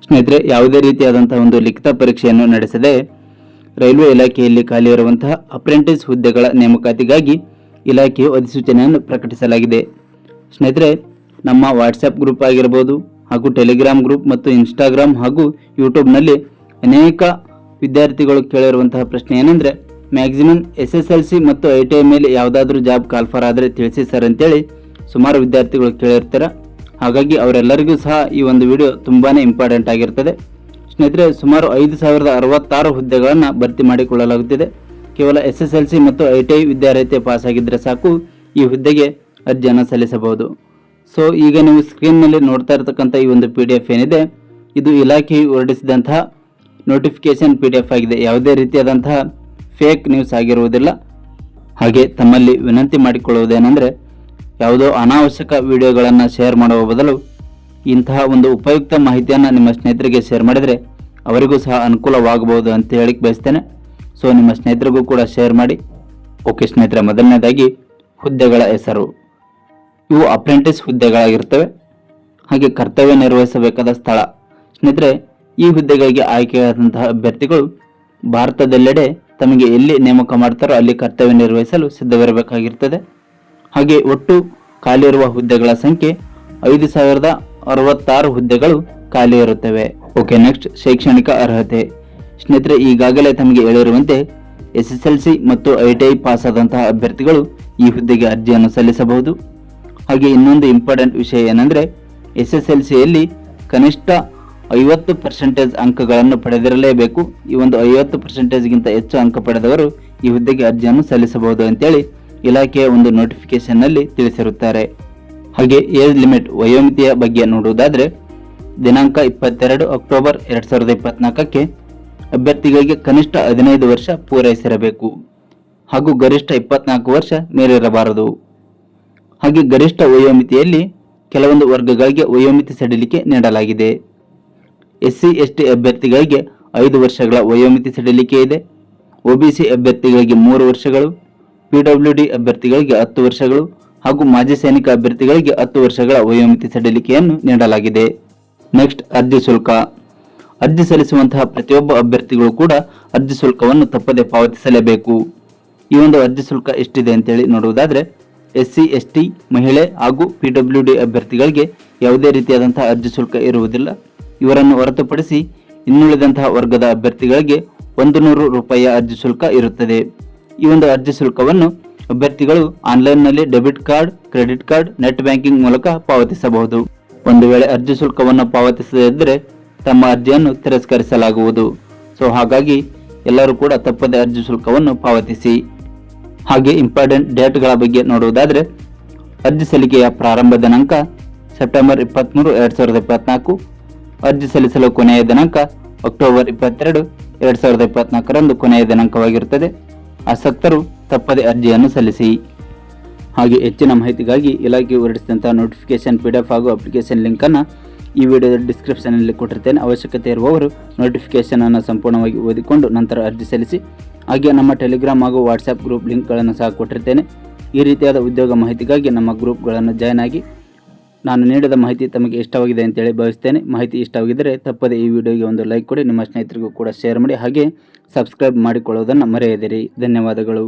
ಸ್ನೇಹಿತರೆ, ಯಾವುದೇ ರೀತಿಯಾದಂತಹ ಒಂದು ಲಿಖಿತ ಪರೀಕ್ಷೆಯನ್ನು ನಡೆಸದೆ ರೈಲ್ವೆ ಇಲಾಖೆಯಲ್ಲಿ ಖಾಲಿ ಇರುವಂತಹ ಅಪ್ರೆಂಟಿಸ್ ಹುದ್ದೆಗಳ ನೇಮಕಾತಿಗಾಗಿ ಇಲಾಖೆಯು ಅಧಿಸೂಚನೆಯನ್ನು ಪ್ರಕಟಿಸಲಾಗಿದೆ. ಸ್ನೇಹಿತರೆ, ನಮ್ಮ ವಾಟ್ಸಪ್ ಗ್ರೂಪ್ ಆಗಿರಬಹುದು ಹಾಗೂ ಟೆಲಿಗ್ರಾಮ್ ಗ್ರೂಪ್ ಮತ್ತು ಇನ್ಸ್ಟಾಗ್ರಾಮ್ ಹಾಗೂ ಯೂಟ್ಯೂಬ್ನಲ್ಲಿ ಅನೇಕ ವಿದ್ಯಾರ್ಥಿಗಳು ಕೇಳಿರುವಂತಹ ಪ್ರಶ್ನೆ ಏನೆಂದರೆ, ಮ್ಯಾಕ್ಸಿಮಮ್ SSLC ಮತ್ತು ITI ಮೇಲೆ ಯಾವುದಾದ್ರೂ ಜಾಬ್ ಕಾಲ್ಫರ್ ಆದರೆ ತಿಳಿಸಿ ಸರ್ ಅಂತೇಳಿ ಸುಮಾರು ವಿದ್ಯಾರ್ಥಿಗಳು ಕೇಳಿರ್ತಾರೆ. ಹಾಗಾಗಿ ಅವರೆಲ್ಲರಿಗೂ ಸಹ ಈ ಒಂದು ವಿಡಿಯೋ ತುಂಬಾ ಇಂಪಾರ್ಟೆಂಟ್ ಆಗಿರ್ತದೆ. ಸ್ನೇಹಿತರೆ, ಸುಮಾರು 5066 ಹುದ್ದೆಗಳನ್ನು ಭರ್ತಿ ಮಾಡಿಕೊಳ್ಳಲಾಗುತ್ತಿದೆ. ಕೇವಲ SSLC ಮತ್ತು ITI ವಿದ್ಯಾರ್ಥಿ ಪಾಸ್ ಆಗಿದ್ದರೆ ಸಾಕು ಈ ಹುದ್ದೆಗೆ ಅರ್ಜಿಯನ್ನು ಸಲ್ಲಿಸಬಹುದು. ಸೊ ಈಗ ನೀವು ಸ್ಕ್ರೀನ್ನಲ್ಲಿ ನೋಡ್ತಾ ಇರತಕ್ಕಂಥ ಈ ಒಂದು PDF ಏನಿದೆ, ಇದು ಇಲಾಖೆಯು ಹೊರಡಿಸಿದಂತಹ ನೋಟಿಫಿಕೇಶನ್ PDF ಆಗಿದೆ. ಯಾವುದೇ ರೀತಿಯಾದಂತಹ ಫೇಕ್ ನ್ಯೂಸ್ ಆಗಿರುವುದಿಲ್ಲ. ಹಾಗೆ ತಮ್ಮಲ್ಲಿ ವಿನಂತಿ ಮಾಡಿಕೊಳ್ಳುವುದೇನೆಂದರೆ, ಯಾವುದೋ ಅನಾವಶ್ಯಕ ವಿಡಿಯೋಗಳನ್ನು ಶೇರ್ ಮಾಡುವ ಬದಲು ಇಂತಹ ಒಂದು ಉಪಯುಕ್ತ ಮಾಹಿತಿಯನ್ನು ನಿಮ್ಮ ಸ್ನೇಹಿತರಿಗೆ ಶೇರ್ ಮಾಡಿದರೆ ಅವರಿಗೂ ಸಹ ಅನುಕೂಲವಾಗಬಹುದು ಅಂತ ಹೇಳಿಕ್ಕೆ ಬಯಸ್ತೇನೆ. ಸೊ ನಿಮ್ಮ ಸ್ನೇಹಿತರಿಗೂ ಕೂಡ ಶೇರ್ ಮಾಡಿ. ಓಕೆ ಸ್ನೇಹಿತರೆ, ಮೊದಲನೇದಾಗಿ ಹುದ್ದೆಗಳ ಹೆಸರು. ಇವು ಅಪ್ರೆಂಟಿಸ್ ಹುದ್ದೆಗಳಾಗಿರ್ತವೆ. ಹಾಗೆ ಕರ್ತವ್ಯ ನಿರ್ವಹಿಸಬೇಕಾದ ಸ್ಥಳ. ಸ್ನೇಹಿತರೆ, ಈ ಹುದ್ದೆಗಳಿಗೆ ಆಯ್ಕೆಯಾದಂತಹ ಅಭ್ಯರ್ಥಿಗಳು ಭಾರತದೆಲ್ಲೆಡೆ ತಮಗೆ ಎಲ್ಲಿ ನೇಮಕ ಮಾಡ್ತಾರೋ ಅಲ್ಲಿ ಕರ್ತವ್ಯ ನಿರ್ವಹಿಸಲು ಸಿದ್ಧವಿರಬೇಕಾಗಿರ್ತದೆ. ಹಾಗೆ ಒಟ್ಟು ಖಾಲಿ ಇರುವ ಹುದ್ದೆಗಳ ಸಂಖ್ಯೆ 5066 ಹುದ್ದೆಗಳು ಖಾಲಿ ಇರುತ್ತವೆ. ಓಕೆ, ನೆಕ್ಸ್ಟ್ ಶೈಕ್ಷಣಿಕ ಅರ್ಹತೆ. ಸ್ನೇಹಿತರೆ, ಈಗಾಗಲೇ ತಮಗೆ ಹೇಳಿರುವಂತೆ SSLC ಮತ್ತು ITI ಪಾಸ್ ಆದಂತಹ ಅಭ್ಯರ್ಥಿಗಳು ಈ ಹುದ್ದೆಗೆ ಅರ್ಜಿಯನ್ನು ಸಲ್ಲಿಸಬಹುದು. ಹಾಗೆ ಇನ್ನೊಂದು ಇಂಪಾರ್ಟೆಂಟ್ ವಿಷಯ ಏನೆಂದರೆ, SSLCಯಲ್ಲಿ ಕನಿಷ್ಠ 50% ಅಂಕಗಳನ್ನು ಪಡೆದಿರಲೇಬೇಕು. ಈ ಒಂದು 50%ಗಿಂತ ಹೆಚ್ಚು ಅಂಕ ಪಡೆದವರು ಈ ಹುದ್ದೆಗೆ ಅರ್ಜಿಯನ್ನು ಸಲ್ಲಿಸಬಹುದು ಅಂತೇಳಿ ಇಲಾಖೆಯ ಒಂದು ನೋಟಿಫಿಕೇಶನ್ನಲ್ಲಿ ತಿಳಿಸಿರುತ್ತಾರೆ. ಹಾಗೆ ಏಜ್ ಲಿಮಿಟ್, ವಯೋಮಿತಿಯ ಬಗ್ಗೆ ನೋಡುವುದಾದರೆ, ದಿನಾಂಕ 22 ಅಕ್ಟೋಬರ್ 2024ಕ್ಕೆ ಅಭ್ಯರ್ಥಿಗಳಿಗೆ ಕನಿಷ್ಠ 15 ವರ್ಷ ಪೂರೈಸಿರಬೇಕು ಹಾಗೂ ಗರಿಷ್ಠ 24 ವರ್ಷ ಮೀರಿರಬಾರದು. ಹಾಗೆ ಗರಿಷ್ಠ ವಯೋಮಿತಿಯಲ್ಲಿ ಕೆಲವೊಂದು ವರ್ಗಗಳಿಗೆ ವಯೋಮಿತಿ ಸಡಿಲಿಕೆ ನೀಡಲಾಗಿದೆ. SC/ST ಅಭ್ಯರ್ಥಿಗಳಿಗೆ 5 ವರ್ಷಗಳ ವಯೋಮಿತಿ ಸಡಿಲಿಕೆ ಇದೆ. OBC ಅಭ್ಯರ್ಥಿಗಳಿಗೆ 3 ವರ್ಷಗಳು, PWD ಅಭ್ಯರ್ಥಿಗಳಿಗೆ 10 ವರ್ಷಗಳು ಹಾಗೂ ಮಾಜಿ ಸೈನಿಕ ಅಭ್ಯರ್ಥಿಗಳಿಗೆ 10 ವರ್ಷಗಳ ವಯೋಮಿತಿ ಸಡಿಲಿಕೆಯನ್ನು ನೀಡಲಾಗಿದೆ. ನೆಕ್ಸ್ಟ್, ಅರ್ಜಿ ಶುಲ್ಕ. ಅರ್ಜಿ ಸಲ್ಲಿಸುವಂತಹ ಪ್ರತಿಯೊಬ್ಬ ಅಭ್ಯರ್ಥಿಗಳು ಕೂಡ ಅರ್ಜಿ ಶುಲ್ಕವನ್ನು ತಪ್ಪದೆ ಪಾವತಿಸಲೇಬೇಕು. ಈ ಒಂದು ಅರ್ಜಿ ಶುಲ್ಕ ಎಷ್ಟಿದೆ ಅಂತೇಳಿ ನೋಡುವುದಾದರೆ, SC/ST, ಮಹಿಳೆ ಹಾಗೂ PWD ಅಭ್ಯರ್ಥಿಗಳಿಗೆ ಯಾವುದೇ ರೀತಿಯಾದಂತಹ ಅರ್ಜಿ ಶುಲ್ಕ ಇರುವುದಿಲ್ಲ. ಇವರನ್ನು ಹೊರತುಪಡಿಸಿ ಇನ್ನುಳಿದಂತಹ ವರ್ಗದ ಅಭ್ಯರ್ಥಿಗಳಿಗೆ 100 ರೂಪಾಯಿಯ ಅರ್ಜಿ ಶುಲ್ಕ ಇರುತ್ತದೆ. ಈ ಒಂದು ಅರ್ಜಿ ಶುಲ್ಕವನ್ನು ಅಭ್ಯರ್ಥಿಗಳು ಆನ್ಲೈನ್ನಲ್ಲಿ debit card, credit card, net banking ಮೂಲಕ ಪಾವತಿಸಬಹುದು. ಒಂದು ವೇಳೆ ಅರ್ಜಿ ಶುಲ್ಕವನ್ನು ಪಾವತಿಸದಿದ್ದರೆ ತಮ್ಮ ಅರ್ಜಿಯನ್ನು ತಿರಸ್ಕರಿಸಲಾಗುವುದು. ಸೊ ಹಾಗಾಗಿ ಎಲ್ಲರೂ ಕೂಡ ತಪ್ಪದೆ ಅರ್ಜಿ ಶುಲ್ಕವನ್ನು ಪಾವತಿಸಿ. ಹಾಗೆ ಇಂಪಾರ್ಟೆಂಟ್ ಡೇಟ್ಗಳ ಬಗ್ಗೆ ನೋಡುವುದಾದರೆ, ಅರ್ಜಿ ಸಲ್ಲಿಕೆಯ ಪ್ರಾರಂಭ ದಿನಾಂಕ ಸೆಪ್ಟೆಂಬರ್ 23, 2024. ಅರ್ಜಿ ಸಲ್ಲಿಸಲು ಕೊನೆಯ ದಿನಾಂಕ ಅಕ್ಟೋಬರ್ 22, 2024ರಂದು ಕೊನೆಯ ದಿನಾಂಕವಾಗಿರುತ್ತದೆ. ಆಸಕ್ತರು ತಪ್ಪದೆ ಅರ್ಜಿಯನ್ನು ಸಲ್ಲಿಸಿ. ಹಾಗೆ ಹೆಚ್ಚಿನ ಮಾಹಿತಿಗಾಗಿ ಇಲಾಖೆ ಹೊರಡಿಸಿದಂತಹ ನೋಟಿಫಿಕೇಶನ್ PDF ಹಾಗೂ ಅಪ್ಲಿಕೇಶನ್ ಲಿಂಕನ್ನು ಈ ವಿಡಿಯೋದ ಡಿಸ್ಕ್ರಿಪ್ಷನ್ನಲ್ಲಿ ಕೊಟ್ಟಿರ್ತೇನೆ. ಅವಶ್ಯಕತೆ ಇರುವವರು ನೋಟಿಫಿಕೇಶನ್ ಅನ್ನು ಸಂಪೂರ್ಣವಾಗಿ ಓದಿಕೊಂಡು ನಂತರ ಅರ್ಜಿ ಸಲ್ಲಿಸಿ. ಹಾಗೆ ನಮ್ಮ ಟೆಲಿಗ್ರಾಮ್ ಹಾಗೂ ವಾಟ್ಸಪ್ ಗ್ರೂಪ್ ಲಿಂಕ್ಗಳನ್ನು ಸಹ ಕೊಟ್ಟಿರ್ತೇನೆ. ಈ ರೀತಿಯಾದ ಉದ್ಯೋಗ ಮಾಹಿತಿಗಾಗಿ ನಮ್ಮ ಗ್ರೂಪ್ಗಳನ್ನು ಜಾಯ್ನ್ ಆಗಿ. ನಾನು ನೀಡಿದ ಮಾಹಿತಿ ತಮಗೆ ಇಷ್ಟವಾಗಿದೆ ಅಂತೇಳಿ ಭಾವಿಸ್ತೇನೆ. ಮಾಹಿತಿ ಇಷ್ಟವಾಗಿದ್ದರೆ ತಪ್ಪದೆ ಈ ವಿಡಿಯೋಗೆ ಒಂದು ಲೈಕ್ ಕೊಡಿ, ನಿಮ್ಮ ಸ್ನೇಹಿತರಿಗೂ ಕೂಡ ಶೇರ್ ಮಾಡಿ. ಹಾಗೆ ಸಬ್ಸ್ಕ್ರೈಬ್ ಮಾಡಿಕೊಳ್ಳುವುದನ್ನು ಮರೆಯದಿರಿ. ಧನ್ಯವಾದಗಳು.